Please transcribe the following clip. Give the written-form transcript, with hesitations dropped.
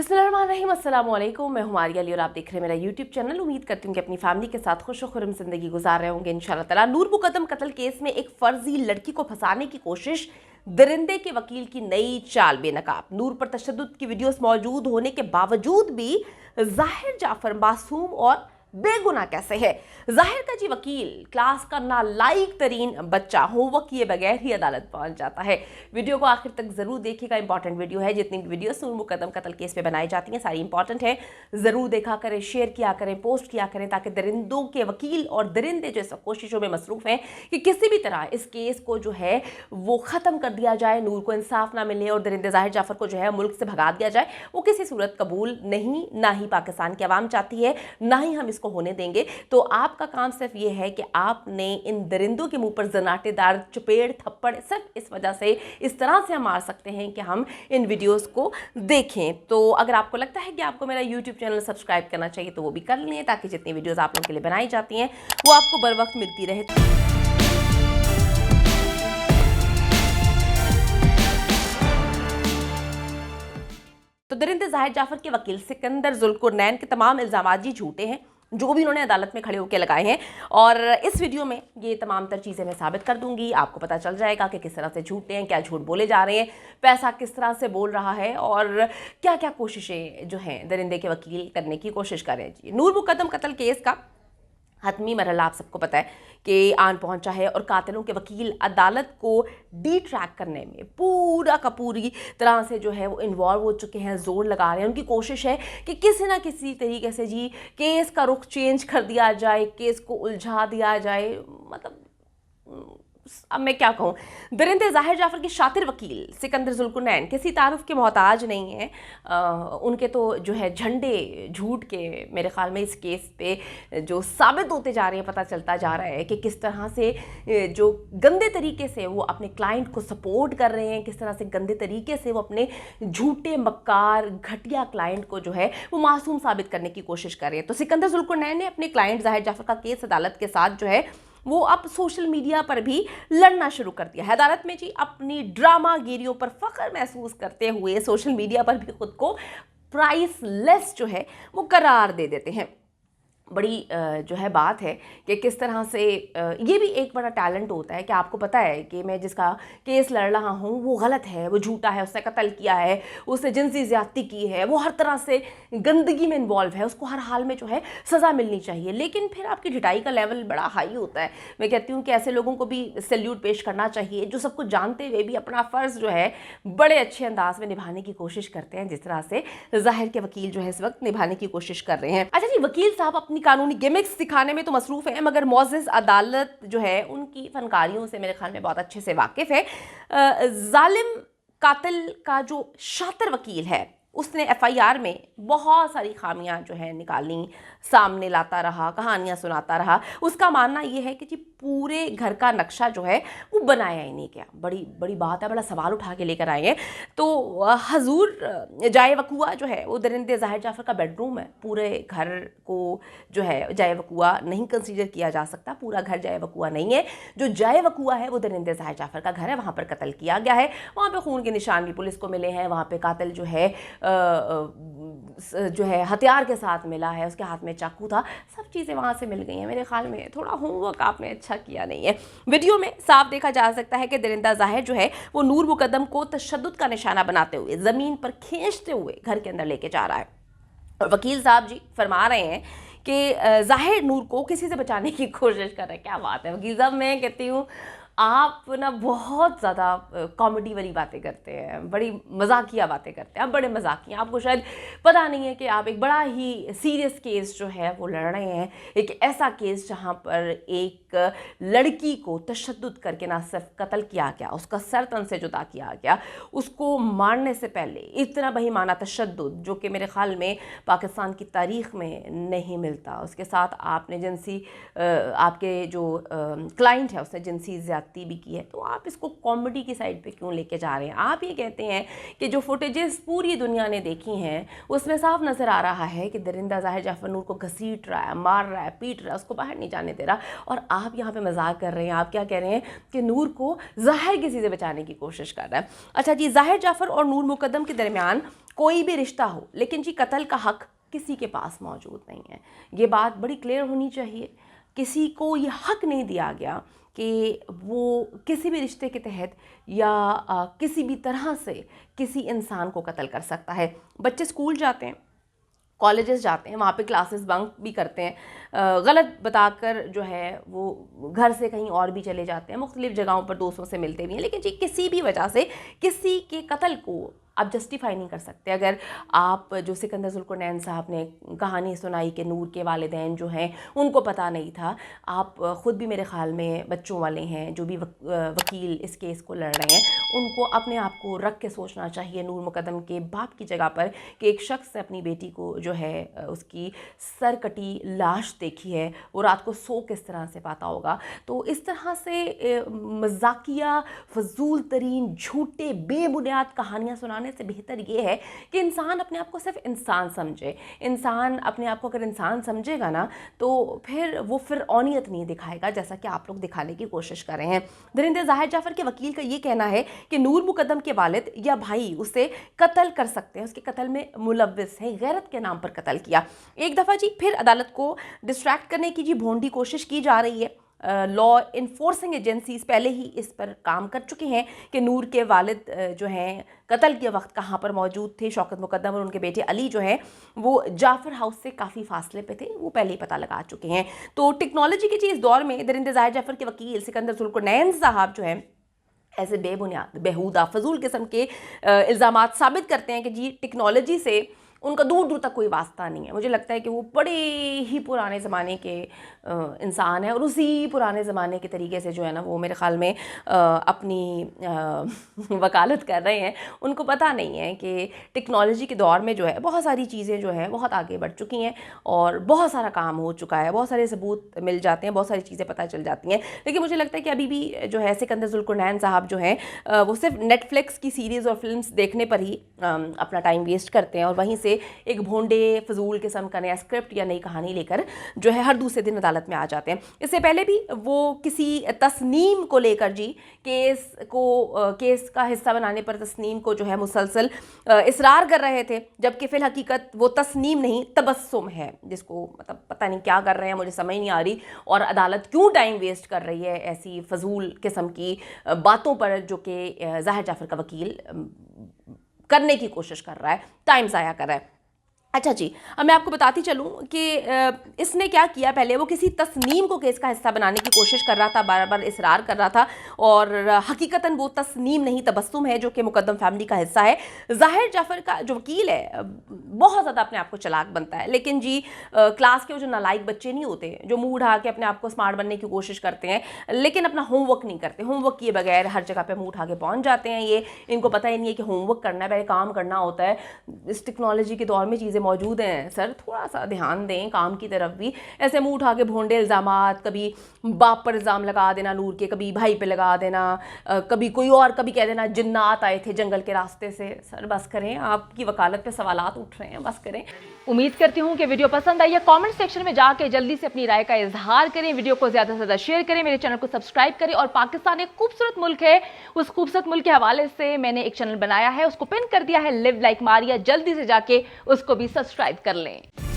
बिस्मिल्लाहिर्रहमानिर्रहीम, अस्सलाम वालेकुम। मैं हूं आरिया अली और आप देख रहे हैं मेरा यूट्यूब चैनल। उम्मीद करती हूँ कि अपनी फैमिली के साथ खुश खुर्रम जिंदगी गुजार रहे होंगे इंशाल्लाह ताला। नूर मुकद्दम कत्ल केस में एक फर्जी लड़की को फंसाने की कोशिश, दरिंदे के वकील की नई चाल बेनकाब। नूर पर तशद्दुद की वीडियोस मौजूद होने के बावजूद भी जाहिर जाफर मासूम और बेगुनाह कैसे है। जाहिर का जी वकील क्लास का नालायक तरीन बच्चा होमवर्क किए बगैर ही अदालत पहुंच जाता है। वीडियो को आखिर तक जरूर देखिएगा, इंपॉर्टेंट वीडियो है। जितनी भी वीडियोस नूर मुकद्दम कत्ल केस पे बनाई जाती हैं सारी इंपॉर्टेंट है, जरूर देखा करें, शेयर किया करें, पोस्ट किया करें, ताकि दरिंदों के वकील और दरिंदे जो सब कोशिशों में मसरूफ हैं कि किसी भी तरह इस केस को जो है वो ख़त्म कर दिया जाए, नूर को इंसाफ ना मिले और दरिंदे जाहिर जाफर को जो है मुल्क से भगा दिया जाए। वो किसी सूरत कबूल नहीं, ना ही पाकिस्तान की आवाम चाहती है, ना ही हम इसको होने देंगे। तो आपका काम सिर्फ ये है कि आपने इन दरिंदों के मुंह पर जनाटेदार चपेड़ थप्पड़ सिर्फ इस वजह से, इस तरह से हम मार सकते हैं कि हम इन वीडियोस को देखें। तो अगर आपको लगता है कि आपको मेरा यूट्यूब चैनल सब्सक्राइब करना चाहिए तो वो भी कर लें, ताकि जितनी वीडियोस आप लोगों के लिए बनाई जाती हैं वो आपको बर वक्त मिलती रहे। तो दरिंदे जाहिर जाफर के वकील सिकंदर जुल्कुरनैन के तमाम इल्जाम जी झूठे हैं, जो भी उन्होंने अदालत में खड़े होकर लगाए हैं। और इस वीडियो में ये तमाम तर चीज़ें मैं साबित कर दूंगी। आपको पता चल जाएगा कि किस तरह से झूठे हैं, क्या झूठ बोले जा रहे हैं, पैसा किस तरह से बोल रहा है और क्या क्या कोशिशें जो हैं दरिंदे के वकील करने की कोशिश कर रहे हैं। जी, नूर मुकद्दम कत्ल केस का हतमी मरहला आप सबको पता है कि आन पहुंचा है और कातिलों के वकील अदालत को डी ट्रैक करने में पूरा का पूरी तरह से जो है वो इन्वॉल्व हो चुके हैं, जोर लगा रहे हैं। उनकी कोशिश है कि किसी ना किसी तरीके से जी केस का रुख चेंज कर दिया जाए, केस को उलझा दिया जाए। मतलब अब मैं क्या कहूँ, दरिंदे जाहिर जाफर के शातिर वकील सिकंदर जुल्कुरनैन किसी तारुफ के मोहताज नहीं है। उनके तो जो है झंडे झूठ के मेरे ख्याल में इस केस पे जो साबित होते जा रहे हैं, पता चलता जा रहा है कि किस तरह से जो गंदे तरीके से वो अपने क्लाइंट को सपोर्ट कर रहे हैं, किस तरह से गंदे तरीके से वो अपने झूठे मक्कार घटिया क्लाइंट को जो है वो मासूम साबित करने की कोशिश कर रहे हैं। तो सिकंदर जुल्कुरनैन ने अपने क्लाइंट जाहिर जाफर का केस अदालत के साथ जो है वो अब सोशल मीडिया पर भी लड़ना शुरू कर दिया है। अदालत में जी अपनी ड्रामागिरियों पर फख्र महसूस करते हुए सोशल मीडिया पर भी खुद को प्राइसलेस जो है वो करार दे देते हैं। बड़ी जो है बात है कि किस तरह से ये भी एक बड़ा टैलेंट होता है कि आपको पता है कि मैं जिसका केस लड़ रहा हूँ वो गलत है, वो झूठा है, उसने कत्ल किया है, उसने जिनसी ज्यादती की है, वो हर तरह से गंदगी में इन्वॉल्व है, उसको हर हाल में जो है सज़ा मिलनी चाहिए। लेकिन फिर आपकी ढिठाई का लेवल बड़ा हाई होता है। मैं कहती हूँ कि ऐसे लोगों को भी सैल्यूट पेश करना चाहिए जो सब कुछ जानते हुए भी अपना फ़र्ज़ जो है बड़े अच्छे अंदाज में निभाने की कोशिश करते हैं, जिस तरह से जाहिर के वकील जो है इस वक्त निभाने की कोशिश कर रहे हैं। अच्छा जी, वकील साहब अपनी कानूनी गिमिक्स दिखाने में तो मसरूफ है, मगर मौजिज़ अदालत जो है उनकी फनकारियों से मेरे ख्याल में बहुत अच्छे से वाकिफ़ है। जालिम कातिल का जो शातिर वकील है उसने एफआईआर में बहुत सारी खामियां जो है निकाली, सामने लाता रहा, कहानियां सुनाता रहा। उसका मानना ये है कि जी पूरे घर का नक्शा जो है वो बनाया ही नहीं गया। बड़ी बड़ी बात है, बड़ा सवाल उठा के लेकर आए हैं। तो हजूर जाए वकुआ जो है वो दरिंदे जाहिर जाफर का बेडरूम है। पूरे घर को जो है जाए वकुआ नहीं कंसीडर किया जा सकता, पूरा घर जाए वकुआ नहीं है। जो जाए वकुआ है वो दरिंदे जाहिर जाफर का घर है, वहाँ पर कत्ल किया गया है, वहाँ पर खून के निशान भी पुलिस को मिले हैं, वहाँ पर कातिल जो है हथियार के साथ मिला है, उसके हाथ में चाकू था, सब चीज़ें वहाँ से मिल गई हैं। मेरे ख्याल में थोड़ा होमवर्क आपने अच्छा किया नहीं है। वीडियो में साफ देखा जा सकता है कि दरिंदा जाहिर जो है वो नूर मुकद्दम को तशद्दुद का निशाना बनाते हुए ज़मीन पर खींचते हुए घर के अंदर लेके जा रहा है। और वकील साहब जी फरमा रहे हैं कि जाहिर नूर को किसी से बचाने की कोशिश कर रहे हैं। क्या बात है वकील साहब, मैं कहती हूँ आप ना बहुत ज़्यादा कॉमेडी वाली बातें करते हैं, बड़ी मजाकिया बातें करते हैं, आप बड़े मजाकिया। आपको शायद पता नहीं है कि आप एक बड़ा ही सीरियस केस जो है वो लड़ रहे हैं, एक ऐसा केस जहाँ पर एक लड़की को तशद्दुद करके ना सिर्फ कत्ल किया गया, उसका सर तन से जुदा किया गया, उसको मारने से पहले इतना बेईमाना तशद्दुद जो कि मेरे ख्याल में पाकिस्तान की तारीख़ में नहीं मिलता। उसके साथ आपने जिनसी आपके जो क्लाइंट है उसने जिनसी भी की है, तो आप इसको कॉमेडी की साइड पे क्यों लेके जा रहे हैं? आप ये कहते हैं कि जो फुटेजेस पूरी दुनिया ने देखी हैं उसमें साफ नज़र आ रहा है कि दरिंदा जाहिर जाफर नूर को घसीट रहा है, मार रहा है, पीट रहा है, उसको बाहर नहीं जाने दे रहा, और आप यहाँ पे मजाक कर रहे हैं। आप क्या कह रहे हैं कि नूर को जाहिर किसी से बचाने की कोशिश कर रहा है। अच्छा जी, जाहिर जाफर और नूर मुकद्दम के दरमियान कोई भी रिश्ता हो, लेकिन जी कत्ल का हक किसी के पास मौजूद नहीं है। ये बात बड़ी क्लियर होनी चाहिए। किसी को ये हक नहीं दिया गया कि वो किसी भी रिश्ते के तहत या किसी भी तरह से किसी इंसान को कत्ल कर सकता है। बच्चे स्कूल जाते हैं, कॉलेजेस जाते हैं, वहाँ पे क्लासेस बंक भी करते हैं, गलत बताकर जो है वो घर से कहीं और भी चले जाते हैं, मुख्तलिफ जगहों पर दोस्तों से मिलते भी हैं, लेकिन जी किसी भी वजह से किसी के कत्ल को आप जस्टिफाई नहीं कर सकते। अगर आप जो सिकंदर जुल्कुरनैन साहब ने कहानी सुनाई कि नूर के वालिदैन जो हैं उनको पता नहीं था, आप ख़ुद भी मेरे ख़्याल में बच्चों वाले हैं, जो भी वकील इस केस को लड़ रहे हैं, उनको अपने आप को रख के सोचना चाहिए नूर मुकद्दम के बाप की जगह पर कि एक शख्स ने अपनी बेटी को जो है उसकी सर कटी लाश देखी है, वो रात को सो किस तरह से पाता होगा। तो इस तरह से मजाकिया फजूल तरीन झूठे बेबुनियाद कहानियाँ सुनाने से बेहतर ये है कि इंसान अपने आप को सिर्फ इंसान समझे। इंसान अपने आप को अगर इंसान समझेगा ना तो फिर वो फिरौनियत नहीं दिखाएगा, जैसा कि आप लोग दिखाने की कोशिश कर रहे हैं। दरिंदे ज़ाहिर जाफ़र के वकील का ये कहना है कि नूर मुकद्दम के वालिद या भाई उसे कत्ल कर सकते हैं, उसके कत्ल में मुलव्विस हैं, गैरत के नाम पर कत्ल किया। एक दफ़ा जी फिर अदालत को डिस्ट्रैक्ट करने की जी भोंडी कोशिश की जा रही है। लॉ इन्फोर्सिंग एजेंसीज पहले ही इस पर काम कर चुके हैं कि नूर के वालिद जो हैं कत्ल के वक्त कहाँ पर मौजूद थे। शौकत मुकद्दम और उनके बेटे अली जो हैं वो जाफ़र हाउस से काफ़ी फासले पे थे, वो पहले ही पता लगा चुके हैं। तो टेक्नोलॉजी के इस दौर में दरिंदे ज़ाहिर जाफ़र के वकील सिकंदर जुल्कुरनैन साहब जो हैं ऐसे बेबुनियाद बेहुदा फजूल किस्म के इल्ज़ामात साबित करते हैं कि जी टेक्नोलॉजी से उनका दूर दूर तक कोई वास्ता नहीं है। मुझे लगता है कि वो बड़े ही पुराने ज़माने के इंसान है और उसी पुराने ज़माने के तरीके से जो है ना वो मेरे ख़्याल में अपनी वकालत कर रहे हैं। उनको पता नहीं है कि टेक्नोलॉजी के दौर में जो है बहुत सारी चीज़ें जो हैं बहुत आगे बढ़ चुकी हैं और बहुत सारा काम हो चुका है, बहुत सारे सबूत मिल जाते हैं, बहुत सारी चीज़ें पता चल जाती हैं। लेकिन मुझे लगता है कि अभी भी जो है सिकंदर जुल्कुरनैन साहब जो हैं वो सिर्फ नेटफ्लिक्स की सीरीज़ और फिल्म्स देखने पर ही अपना टाइम वेस्ट करते हैं और वहीं से एक भोंडे फजूल किस्म का नया स्क्रिप्ट या नई कहानी लेकर जो है हर दूसरे दिन अदालत में आ जाते हैं। इससे पहले भी वो किसी तस्नीम को लेकर जी केस का हिस्सा बनाने पर तस्नीम को जो है मुसलसल इसरार कर रहे थे, जबकि फिल हकीकत वो तस्नीम नहीं तबस्सुम है, जिसको मतलब पता नहीं क्या कर रहे हैं, मुझे समझ नहीं आ रही। और अदालत क्यों टाइम वेस्ट कर रही है ऐसी फजूल किस्म की बातों पर जो कि ज़ाहिर जाफ़र का वकील करने की कोशिश कर रहा है, टाइम ज़ाया कर रहा है। अच्छा जी, अब मैं आपको बताती चलूँ कि इसने क्या किया। पहले वो किसी तस्नीम को केस का हिस्सा बनाने की कोशिश कर रहा था, बार बार इसरार कर रहा था और हकीकतन वो तस्नीम नहीं तबस्सुम है जो कि मुकद्दम फैमिली का हिस्सा है। ज़ाहिर जाफ़र का जो वकील है बहुत ज़्यादा अपने आप को चालाक बनता है, लेकिन जी क्लास के जो नालायक बच्चे नहीं होते जो मुँह उठा के अपने आप को स्मार्ट बनने की कोशिश करते हैं लेकिन अपना होमवर्क नहीं करते, होमवर्क किए बगैर हर जगह पर मुँह उठा के पहुँच जाते हैं। ये इनको पता ही नहीं है कि होमवर्क करना है, पहले काम करना होता है। इस टेक्नोलॉजी के दौर में चीज़ें मौजूद हैं सर, थोड़ा सा ध्यान दें काम की तरफ भी। ऐसे मुंह उठा के भोंडे इल्ज़ामात, कभी बाप पर इल्ज़ाम लगा देना नूर के, कभी भाई पे लगा देना, कभी कोई और, कभी कह देना जिन्नात आए थे जंगल के रास्ते से। सर बस करें, आपकी वकालत पे सवालात उठ रहे हैं, बस करें। उम्मीद करती हूँ कि वीडियो पसंद आई है। कमेंट सेक्शन में जाके जल्दी से अपनी राय का इजहार करें, वीडियो को ज़्यादा से ज़्यादा शेयर करें, मेरे चैनल को सब्सक्राइब करें। और पाकिस्तान एक खूबसूरत मुल्क है, उस खूबसूरत मुल्क के हवाले से मैंने एक चैनल बनाया है, उसको पिन कर दिया है, लिव लाइक मारिया, जल्दी से जाके उसको भी सब्सक्राइब कर लें।